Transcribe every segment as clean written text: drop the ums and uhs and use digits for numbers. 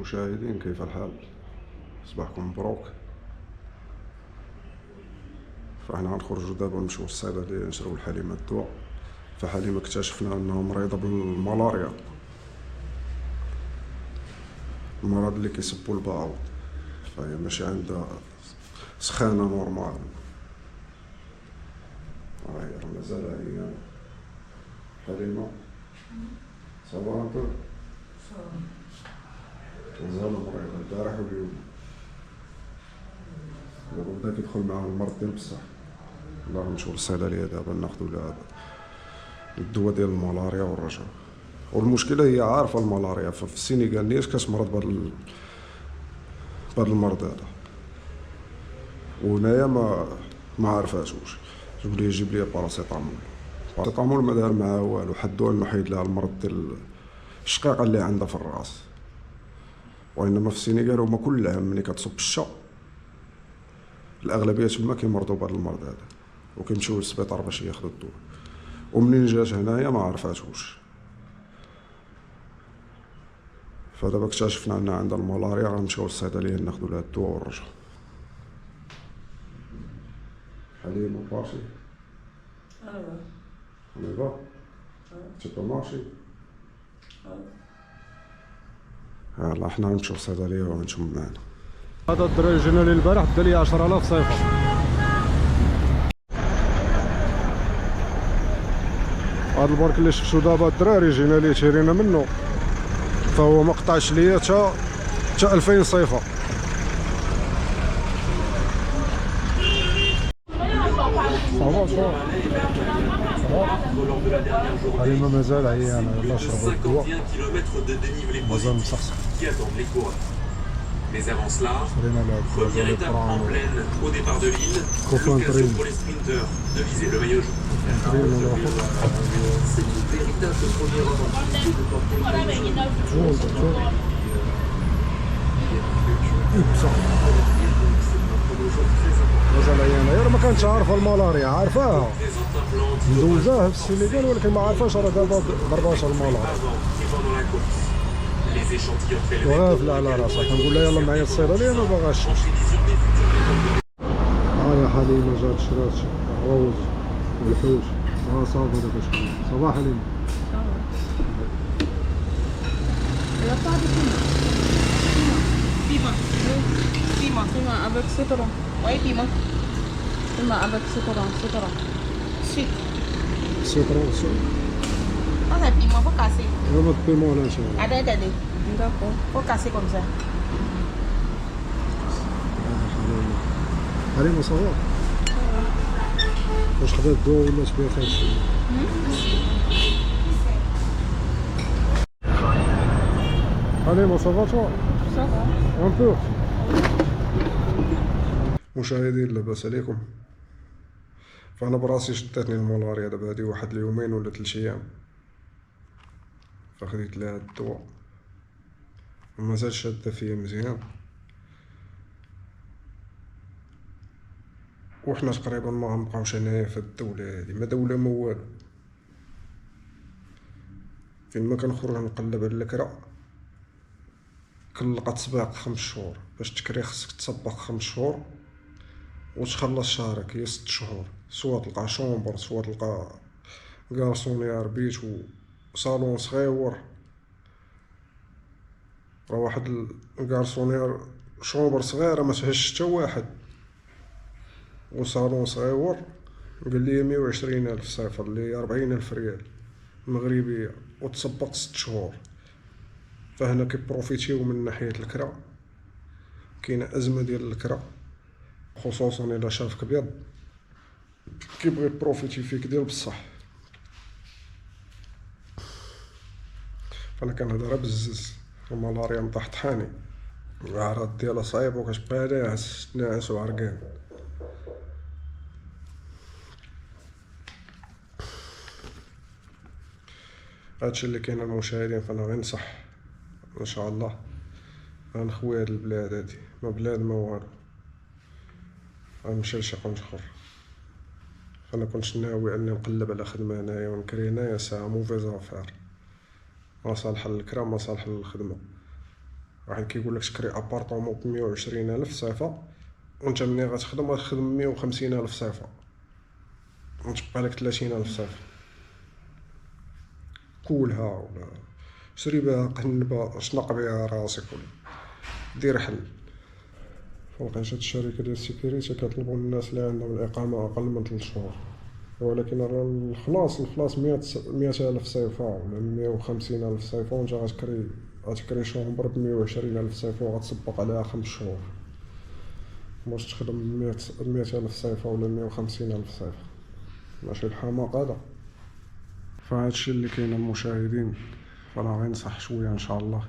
مشاهدين كيف الحال؟ صباحكم مبروك. فاحنا غنخرجوا دابا نمشيو للصيدليه نشريو لحليمه الدواء. فحليمه اكتشفنا انها مريضه بالملاريا، المرض اللي كيسبو البعوض. فهي ماشي عندها سخانه نورمال. هاهي راه مازال هي حليمه صافا انت مازال مريضه البارح واليوم. دابا بدا كيدخل معاه المرض ديال بصح. يلاه نمشيو للصيدليه دابا ناخدو الدواء ديال الملاريا ونرجعو. والمشكله هي عارفه الملاريا، ففي السينيغال نيت كتمرض بهاد المرض هذا، وهنايا ما عرفاتوش. تقول لي جيب لي باراسيتامول ما دار معاه والو، حدو انه حيد لها المرض ديال الشقيقه اللي عندها في الراس. وانما في السينيغال هما كل عام ملي كتصب الشتا الاغلبيه تما كيمرضوا بهذا المرض هذا وكيمشيو للسبيطار باش ياخذوا الدواء. ومنين جات هنايا ما عرفاتوش. فدابا اكتشفنا ان عندها الملاريا، غنمشيو للصيدليه ناخذوا لها الدواء ونرجعو. حليمه بارشي on y va. Tu peux marcher. يلا حنا نمشيو للصيدليه ونمشيو معانا. هذا الدراري جينا ليه البارح دا لي 10000 صيفه. هذا البرك اللي شفتو دابا الدراري جينا ليه شرينا منه، فهو ما قطعش ليا حتى 2000 صيفه. حليمه مازال عيانه، يلا شربوا الدواء مازال مصحصح. Mais avant cela, première étape en pleine au départ de l'île, l'occasion pour les sprinteurs de viser le maillot jaune. C'est une véritable première opportunité de porter le maillot jaune. مازال عيانه، راه ما كانتش عارفه الملاريا، عارفاها ندوزاها في السينيغال ولكن ما عارفاش راه دابا ضرباتها الملاريا. وغافله على راسها، كنقول لها يلا معايا الصيدليه ما باغاش. يا حليمه جات شرات الروز والحوش. صافا دابا شكون صباح حليمه. Piment avec citron. Oui, piment. Piment avec citron. Sucre. Citron. Ah, c'est piment, faut casser. Vraiment de piment là, ça. Attendez. D'accord. Faut casser comme ça. حليمه صافا. واش خدات الدواء ولا شبيه خايف؟ حليمه صافا تو؟ صافا. ان بو. مشاهدين لاباس عليكم. فانا براسي شدتني الملاريا دابا هادي واحد اليومين ولا 3 ايام، فخديت لها الدواء ومازال شاده فيا مزيان. وحنا تقريبا ما غنبقاوش هنايا في الدوله هادي، ما دوله ما والو. فين ما كنخرج نقلب على الكرا كنلقى تسباق 5 شهور. باش تكري خصك تسبق 5 شهور وتخلص شهرك هي 6 شهور. سوا تلقى شومبر، سوا تلقى كارسونيار بيت وصالون صغيور. راه واحد الكارسونيار شومبر صغيره ما تهش حتى واحد، وصالون صغيور قال لي 120,000 صيفر اللي 40,000 ريال مغربيه، وتسبق 6 شهور. فهنا كيبروفيتيو من ناحيه الكرا، كاينه ازمه ديال الكرا خصوصا الا شافك ابيض كيبغي يبروفيتي فيك ديال بصح. فانا كنهضر بزز الملاريا مطحطحاني، الاعراض ديالها صعيبه وكتبقى ناعس وعرقان. هادشي اللي كاين المشاهدين. فانا غنصح ان شاء الله غنخوي هاد البلاد هادي، ما بلاد ما والو، غنمشي لشي قنت اخر. فانا كنت ناوي اني نقلب على خدمه هنايا ونكري هنايا ساعه موفيز افير، ما صالحه للكرا ما صالحه للخدمه. واحد كيقولك تكري ابارطومون ب120,000 صيفه، وانت ملي غتخدم غتخدم 150,000 صيفه، وتبقى لك 30,000 صيفه. كولها ولا شري بها قنبه، شنق بها راسك، ولا دير حل. فلقيت هاد الشركه ديال السيكوريتي كيطلبوا من الناس اللي عندهم الاقامه اقل من 3 شهور، ولكن راه الخلاص 100,000 صيفه ولا 150,000 صيفه، وانت غتكري شومبر ب120,000 صيفه وغتسبق عليها 5 شهور. واش تخدم 100,000 صيفه ولا 150,000 صيفه؟ ماشي الحماق هذا. فهادشي اللي كاين المشاهدين، فانا غنصح شويه ان شاء الله.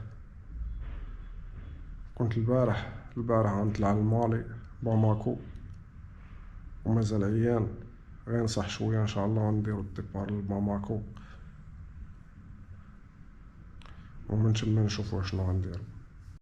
كنت البارح غنطلع لمالي باماكو ومازال عيان، غنصح شويه ان شاء الله ونديرو الديبار لباماكو، ومن تما نشوفو شنو غنديرو.